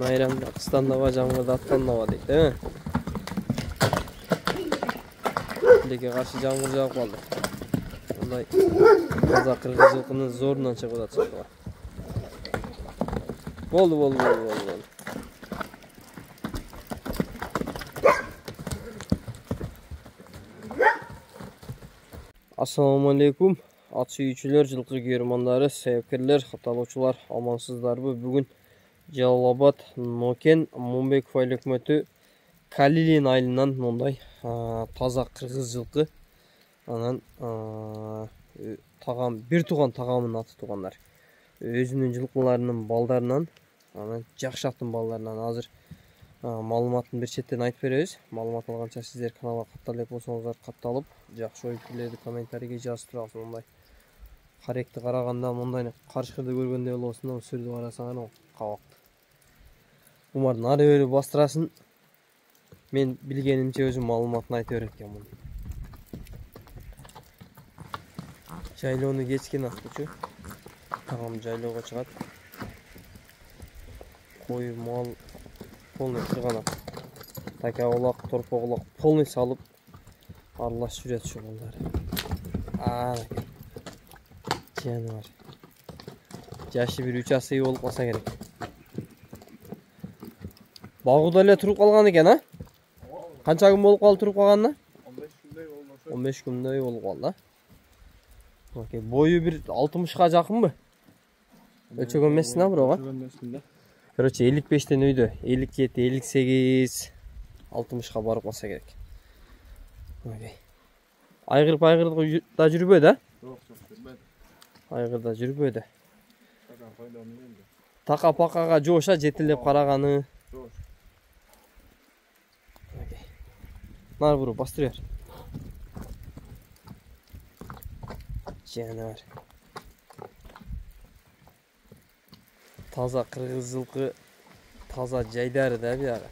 Майрамда Кыстандава, жаңғырда аттандава дейді, değil mi? Тилекке каршы жаңғыр жауып қалды. Ондай таза қырғыз жылқының зорунан шығып жатыр. Болды. Assalamu alaikum. At sүйүүчүлөр, жылкы көрөрмандары, себепкерлер, катталуучулар, амансыздарбы? Бүгүн Жалал-Абад, Нокен, Момбеков айыл өкмөтү Калилин айылынан мондай таза кыргыз жылкы. Анан тагам бир тууган тагамдын аты туугандар. Өзүнүн жылкыларынын балдарынан, анан жакшаттын балдарынан азыр маалыматын бир четтен айтып беребиз. Маалымат алганча сиздер каналга каттала элек болсоңуздар катталып, жакшы ой пикирлерди комментарийге жазып турасыз. Мондай каректи караганда, мондай карышкырды көргөндөй болосуң, сүрдү карасаң кабак. Умардын ары бери бастырасын. Мен билгенимче өзүм маалыматын айтып берет экенмин. Жайлоону кечкен ачкычы. Тагам жайлоого чыгат. Кой, мал полный кырганак. Така олак, торпок олак полный салып аралашып жүрөт ушу балдар. Жаныбар. Жашы бир 3 асый болуп калса керек. Багуда эле туруп калган экен, а? Канча күн болуп калды туруп калганына? 15 күндөй болуп калды, а? Бою бир 60га жакынбы? Өлчөгөн эмессиң, а бирок, а? Короче, 55тен өйдө, 57, 58, 60га барып калса керек. Айгыр да жүрбөдү, а? Жок, жүрбөдү. Айгырда жүрбөдү. Така-пакага жоша жетилеп караганы. Нар буруп бастыр бер. Жанар. Таза кыргыз жылкы, таза жайдары да бияга.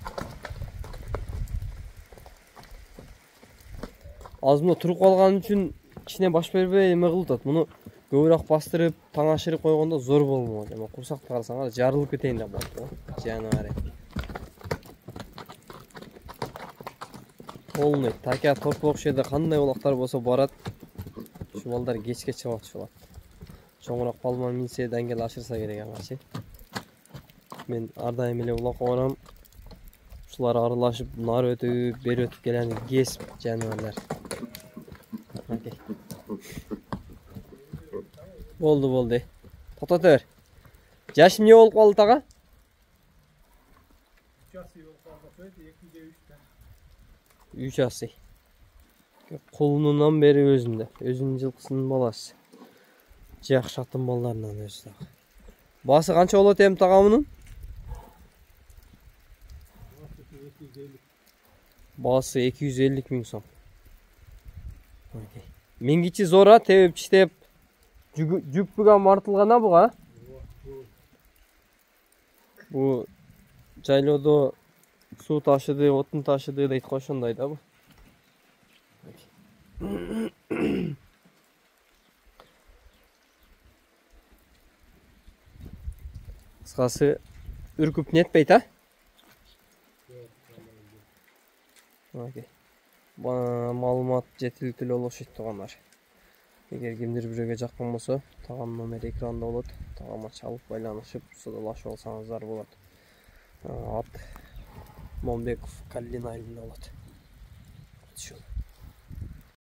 Азмы туруп калган үчүн кичине баш бербей эме кылып атат. Муну көбүрөөк бастырып, таң ашырып койгондо зор болмок. Эми курсакты карасаңар жарылып кетейин деп болот. Жанар. Полный така торпок жерде кандай улактар болсо барат. Ушу балдар кечке чыгып атышат. Чоңураак балман минсе даңгел ашырса керек аңачы. Мен ар дайым эле улакка барам. Ушулар аралашып, нар өтүп, бери өтүп келени кесип жаныбарлар. Болду. Токтото бер. Жаш эмне болуп калды тага? 3 асый болуп калды, 2-3 та. 3 асый. Колунунан бери өзүнүн жылкысынын баласы. Жакшаттын балдарынан өзү дагы. Басы канча болот эми тагамынын? Басы 250 миң сом. Мингичи зора, тебип чиштеп, жүкпүгөн мартылган, а буга? Бу жайлоодо суу ташыды, отун ташыды дейт го, ошондой да бу. Кыскасы үркүп нетпейт, а? Маалымат жетиликтүү болуп окшойт туугандар. Эгер кимдир бирөөгө жаккан болсо, тагам номери экранда болот. Тагамга чалып байланышып, судалашып алсаңыздар болот. Ат Момбеков Калилин айылында болот.